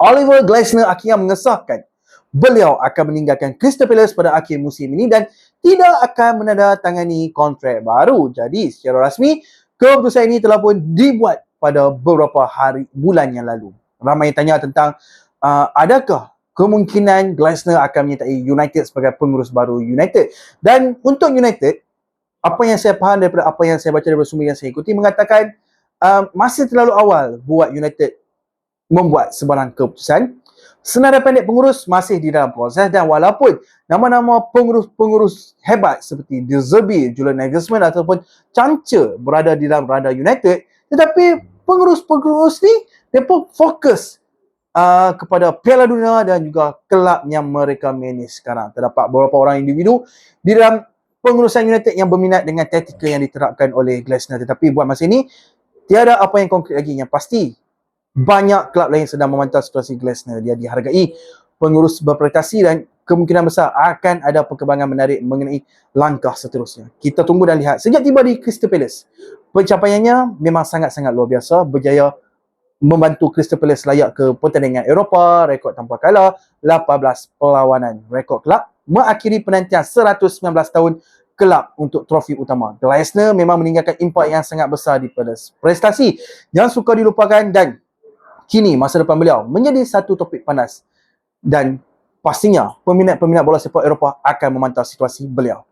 Oliver Glasner akhirnya mengesahkan beliau akan meninggalkan Crystal Palace pada akhir musim ini dan tidak akan menandatangani kontrak baru. Jadi secara rasmi, keputusan ini telah pun dibuat pada beberapa bulan yang lalu. Ramai tanya tentang adakah kemungkinan Glasner akan menyertai United sebagai pengurus baru United. Dan untuk United, apa yang saya faham daripada apa yang saya baca daripada sumber yang saya ikuti mengatakan masih terlalu awal buat United membuat sebarang keputusan. Senada pendek pengurus masih di dalam proses dan walaupun nama-nama pengurus hebat seperti De Zerbi, Julian Nagelsmann ataupun Cancer berada di dalam radar United, tetapi pengurus-pengurus ni mereka fokus kepada Piala Dunia dan juga kelab yang mereka manage sekarang. Terdapat beberapa orang individu di dalam pengurusan United yang berminat dengan taktikal yang diterapkan oleh Glasner, tetapi buat masa ini tiada apa yang konkret lagi. Yang pasti banyak kelab lain sedang memantau situasi Glasner. Dia dihargai pengurus berprestasi dan kemungkinan besar akan ada perkembangan menarik mengenai langkah seterusnya. Kita tunggu dan lihat. Sejak tiba di Crystal Palace, pencapaiannya memang sangat-sangat luar biasa. Berjaya membantu Crystal Palace layak ke pertandingan Eropah, rekod tanpa kalah, 18 perlawanan. Rekod kelab mengakhiri penantian 119 tahun kelab untuk trofi utama. Glasner memang meninggalkan impak yang sangat besar di Palace. Prestasi yang suka dilupakan dan kini masa depan beliau menjadi satu topik panas dan pastinya peminat-peminat bola sepak Eropah akan memantau situasi beliau.